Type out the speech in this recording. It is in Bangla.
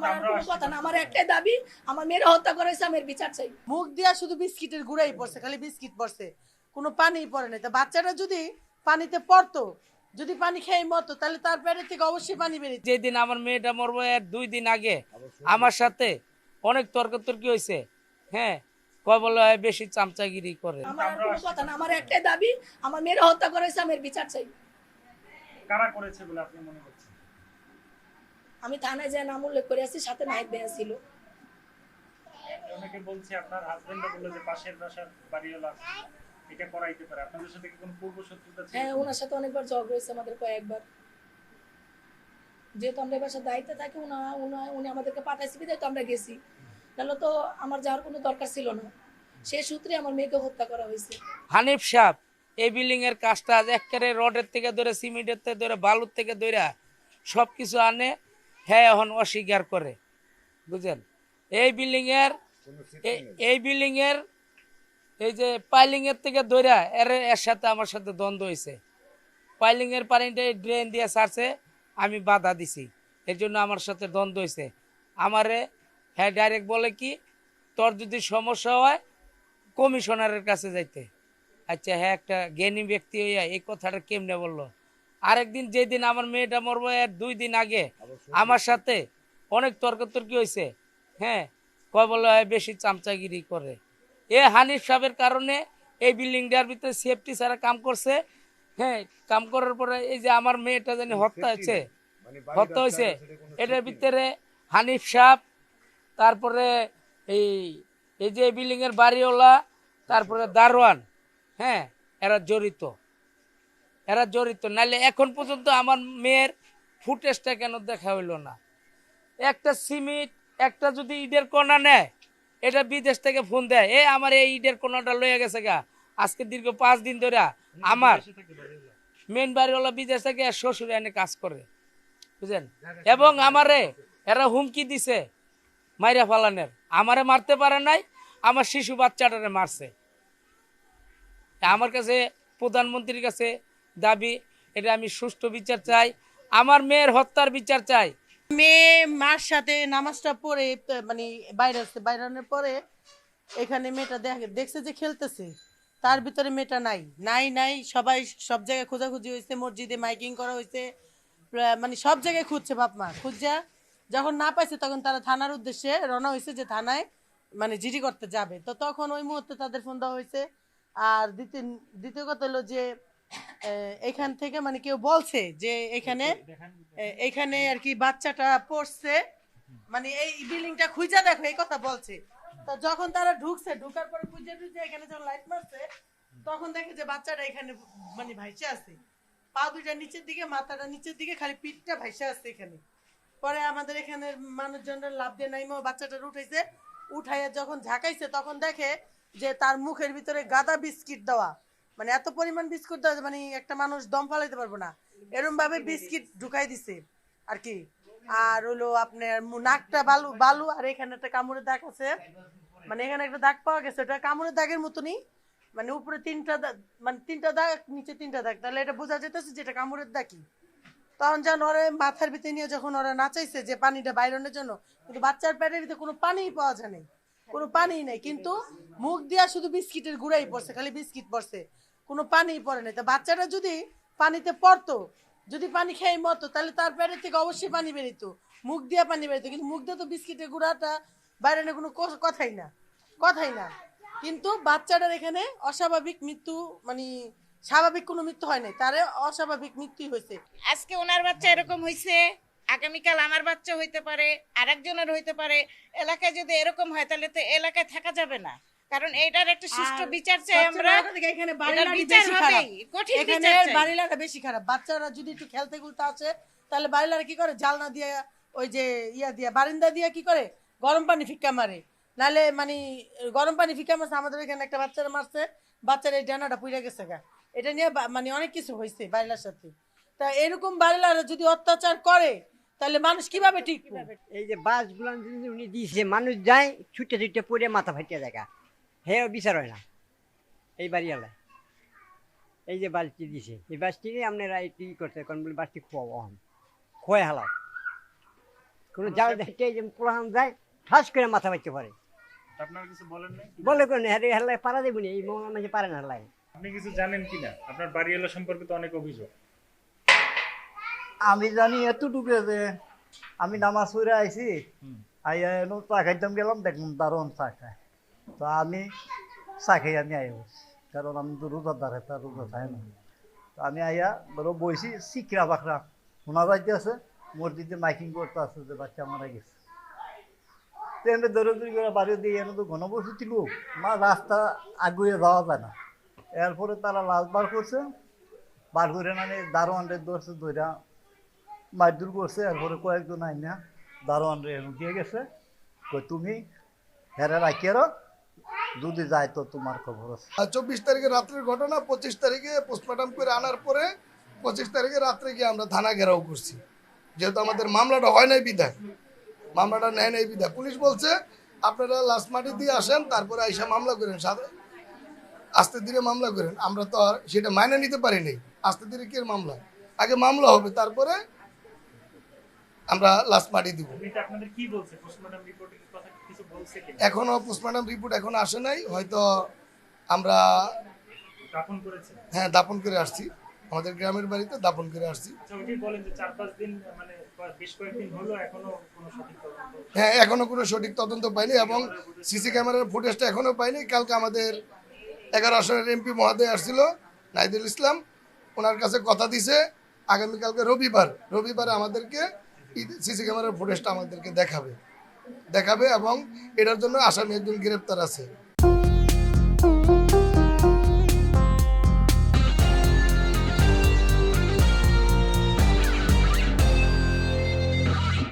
আমার আর কোনো কথা না, আমার একটাই দাবি, আমার মেয়ের হত্যা করেছে, আমি এর বিচার চাই। মুখ দিয়া শুধু বিস্কিটের গুঁড়াই পড়ছে, খালি বিস্কিট পড়ছে, কোনো পানি পড়ে নাই। তা বাচ্চাটা যদি পানিতে পড়তো, যদি পানি খেয়ে মরতো, তাহলে তার পেটের থেকে অবশ্যই পানি বেরিয়ে। যেদিন আমার মেয়েটা মরবো এর 2 দিন আগে আমার সাথে অনেক তর্কাতর্কি হয়েছে। হ্যাঁ, কয় বলে হয় বেশি চামচাগিরি করে। আমার আর কোনো কথা না, আমার একটাই দাবি, আমার মেয়ের হত্যা করেছে, আমি এর বিচার চাই। কারা করেছে বলে আপনি মনে করছেন? আমি থানায় যে নাম উল্লেখ করে আছি, সাথে নাহিদ ভাইয়া ছিল। অনেকে বলছে আপনার হাজবেন্ডও বললো যে পাশের বাসার বাড়িওয়ালা এটা করাইতে পারে। আপনাদের সাথে কি কোনো পূর্ব শত্রুতা ছিল? হ্যাঁ, ওনার সাথে অনেকবার ঝগড়া হয়েছে আমাদের, কয়েকবার। যেহেতু আমরা বাসার দায়িত্বে থাকি, উনি আমাদেরকে পাঠাইছে বিধায় তো আমরা গেছি, নাহলে তো আমার যাওয়ার কোনো দরকার ছিল না। সে সূত্রে আমার মেয়েকে হত্যা করা হয়েছে। হানিফ সাহেব এই বিল্ডিং এর কাজটা একেবারে রডের থেকে ধরে সিমেন্টের থেকে ধরে বালুর থেকে ধরে সবকিছু আনে। হ্যাঁ, এখন অস্বীকার করে, বুঝলেন? এই বিল্ডিং এর এই যে পাইলিং এর থেকে ধরে এর সাথে আমার সাথে দ্বন্দ্ব হয়েছে। পাইলিং এর পানিটা ড্রেন দিয়ে ছাড়ছে, আমি বাধা দিছি, এর জন্য আমার সাথে দ্বন্দ্ব হয়েছে। আমারে হ্যাঁ ডাইরেক্ট বলে কি, তোর যদি সমস্যা হয় কমিশনারের কাছে যাইতে। আচ্ছা, হ্যাঁ, একটা জ্ঞানী ব্যক্তি হইয়া এই কথাটা কেমনে বললো? আরেকদিন যেদিন আমার মেয়েটা মরবো এর 2 দিন আগে আমার সাথে অনেক তর্কাতর্কি হয়েছে। হ্যাঁ, কয় বলে হয় বেশি চামচাগিরি করে। এ হানিফ সাহেবের কারণে এই বিল্ডিংটার ভিতরে সেফটি ছাড়া কাম করছে। হ্যাঁ, কাম করার পরে এই যে আমার মেয়েটা জানি হত্যা হয়েছে এটার ভিতরে হানিফ সাহেব, তারপরে এই এই যে বিল্ডিং এর বাড়িওয়ালা, তারপরে দারোয়ান, হ্যাঁ, এরা জড়িত। নাহলে এখন পর্যন্ত আমার মেয়ের ফুটেজটা কেন দেখা হইলো না? একটা সিমেন্ট, একটা যদি ইটের কোনা নেয়, এটা বিদেশ থেকে ফোন দেয়, আমার এই ইটের কোনাটা লয়ে গেছে গা। আজকে দীর্ঘ 5 দিন ধরে আমার মেন বাড়িওয়ালা বিদেশ থেকে শ্বশুর এনে কাজ করে, বুঝলেন? এবং আমারে এরা হুমকি দিছে মাইরা ফালানের। আমারে মারতে পারে নাই, আমার শিশু বাচ্চাটারে মারছে। আমার কাছে প্রধানমন্ত্রীর কাছে দাবি, এটা আমি সুষ্ঠু বিচার চাই, আমার মেয়ের হত্যার বিচার চাই। মেয়ে মার সাথে নামাজটা পড়ে মানে বাইরানোর পরে এখানে মেয়েটা দেখছে যে খেলতেছে, তার ভিতরে মেয়েটা নাই। সবাই সব জায়গায় খোঁজাখুঁজি হয়েছে, মসজিদে মাইকিং করা হয়েছে, মানে সব জায়গায় খুঁজছে, বাপ মা খুঁজা যখন না পাইছে তখন তারা থানার উদ্দেশ্যে রওনা হয়েছে, যে থানায় মানে জিডি করতে যাবে। তো তখন ওই মুহূর্তে তাদের ফোন দেওয়া হয়েছে। আর দ্বিতীয় কথা হলো যে এখান থেকে মানে কেউ বলছে যে এখানে আর কি বাচ্চাটা পড়ছে, মানে এই বিল্ডিংটা খুঁজা দেখো, এই কথা বলছে। তো যখন তারা ঢুকার পরে খুঁজে এখানে যখন লাইট মারছে, তখন দেখে যে বাচ্চাটা এখানে মানে ভাইসে আছে, পা দুইটা নিচের দিকে, মাথাটা নিচের দিকে, খালি পিঠটা ভাইসে আছে এখানে। পরে আমাদের এখানে মানুষজনরা লাভ দিয়ে নাইমা বাচ্চাটা উঠাইয়া যখন ঝাঁকাইছে, তখন দেখে যে তার মুখের ভিতরে গাদা বিস্কিট দেওয়া, মানে এত পরিমাণ বিস্কুট দেওয়া, মানে একটা মানুষ দম ফালাইতে পারবো না এরকম ভাবে বিস্কিট ঢুকাই দিছে আর কি। আর হলো আপনার নাকটা বালু বালু, আর এখানে একটা কামড়ের দাগ আছে, মানে এখানে একটা দাগ পাওয়া গেছে, ওটা কামড়ের দাগের মতনই, মানে উপরে 3টা মানে 3টা দাগ, নিচে 3টা দাগ, তাহলে এটা বোঝা যেতেছে যে এটা কামড়ের দাগই। তখন যেন ওরা মাথার ভিতরে নিয়ে যখন ওরা নাচাইছে যে পানিটা বাইরনের জন্য, কিন্তু বাচ্চার পেটের ভিতরে কোনো পানিই পাওয়া যায় নাই, কোনো পানিই নেই, কিন্তু মুখ দিয়া শুধু বিস্কিটের গুঁড়াই পড়ছে, খালি বিস্কিট পড়ছে, কোনো পানিই পড়ে নাই। তা বাচ্চাটা যদি পানিতে পড়তো, যদি পানি খেয়ে মরতো, তাহলে তার পেটের থেকে অবশ্যই পানি বেরিত, মুখ দিয়া পানি বেরিত, কিন্তু মুখ দিয়ে তো বিস্কিটের গুঁড়াটা বাইরানোর কোনো কথাই না। কিন্তু বাচ্চাটার এখানে অস্বাভাবিক মৃত্যু, মানে স্বাভাবিক কোনো মৃত্যু হয় নাই, তার অস্বাভাবিক মৃত্যুই হয়েছে। আজকে ওনার বাচ্চা এরকম হয়েছে, আগামীকাল আমার বাচ্চা হইতে পারে, আরেকজনের হইতে পারে। এলাকায় যদি এরকম হয় তাহলে তো এলাকায় থাকা যাবে না, কারণ এটার একটা সুষ্ঠু বিচার চাই আমরা। এখানে এটার বিচার হবেই, কঠিন বিচার চাই। বাড়িলাটা বেশি খারাপ, বাচ্চারা যদি একটু খেলতে খুলতে আছে, তাহলে বাড়িলারা কি করে, জালনা দিয়ে ওই যে দিয়া বারিন্দা দিয়ে কি করে গরম পানি ফিক্কা মারে, নাহলে মানে গরম পানি ফিক্কা মারছে। আমাদের এখানে একটা বাচ্চারা মারছে, বাচ্চার এই ডানাটা পুড়ে গেছে গা, এটা নিয়ে মানে অনেক কিছু হয়েছে বাড়িলার সাথে। তা এরকম বাড়িলারা যদি অত্যাচার করে, তাহলে মানুষ কিভাবে ঠিক পাবে? এই যে বাসগুলো উনি দিয়েছে, মানুষ যায় ছুটে ছুটে পড়ে মাথা ফাটিয়ে দেখা, হ্যাঁ বিচার হয় না। এই বাড়িওয়ালায় এই যে বাসটি দিছে, এই বাসটি আপনারা একটু করতে কারণ বলে বাসটি খোয়াও খোয়া হালাও কোনো যাও দেখতে এই যে পোলাহান যায় ঠাস করে মাথা বাঁচতে পারে আপনারা কিছু বলেন নাই? বলে কোনো হেরে হেলায় পারা দেবো না এই মহল্লা মাঝে পারে না হেলায় আপনি কিছু জানেন কিনা? আপনার বাড়িওয়ালা সম্পর্কে তো অনেক অভিযোগ। আমি জানি এতটুকু যে আমি নামাজ পড়ে আইছি আইয়া এনো চা খাইতাম গেলাম দেখলাম দারুণ চা খায় তো আমি চা খাই আমি আই বসি কারণ আমি তো রোজাদার তার রোজা খাই না তো আমি আইয়া ধরো বইছি শিখরা বাখরা শোনা যাইতে আছে মসজিদে মাইকিং করতে আছে যে বাচ্চা মারা গেছে তো এনে দৌড়ি করে বাড়ি দিয়ে এনে তো ঘনবসতি লোক মা রাস্তা আগুয়ে যাওয়া যায় না এরপরে তারা লাশ বার করছে বার করে মানে দারোয়ানদের ধরছে ধরা মারধর করছে এরপরে কয়েকজন আইনা দারোয়ান রে দিয়ে গেছে তো তুমি হেরে রাখিয়ারো যদি যায় তো তোমার খবর আছে। আর 24 তারিখে রাত্রের ঘটনা 25 তারিখে পোস্টমর্টম করে আনার পরে 25 তারিখে রাত্রে গিয়ে আমরা থানা ঘেরাও করছি যেহেতু আমাদের মামলাটা হয় নাই বিধায় মামলাটা নেয় নাই বিধায় পুলিশ বলছে আপনারা লাশ মাটি দিয়ে আসেন তারপরে আইসা মামলা করেন আস্তে ধীরে মামলা করেন আমরা তো আর সেটা মাইনে নিতে পারি নাই আস্তে ধীরে কি মামলা আগে মামলা হবে তারপরে আমরা লাশ মাটি দিব এমনিতে আপনাদের কি বলছে? পোস্টমর্টম রিপোর্টের কথা কিছু বলছে কিনা? এখনো পোস্টমর্টম রিপোর্ট এখনো আসে নাই হয়তো আমরা দাফন করেছে? হ্যাঁ দাপন করে আসছি আমাদের গ্রামের বাড়িতে দাপন করে আসছি আচ্ছা, ওইটাই বলেন যে 4-5 দিন মানে বেশ কয়েকদিন হলো এখনো কোনো সঠিক তদন্ত। হ্যাঁ এখনো কোনো সঠিক তদন্ত পাইনি এবং সিসি ক্যামেরার ফুটেজটা এখনো পাইনি কালকে আমাদের 11 আসনের এমপি মহোদয় আসছিল নাহিদুল ইসলাম ওনার কাছে কথা দিছে আগামীকালকে রবিবার আমাদেরকে সিসি ক্যামেরার ফুটেজটা আমাদেরকে দেখাবে এবং এটার জন্য আসামি একজন গ্রেপ্তার আছে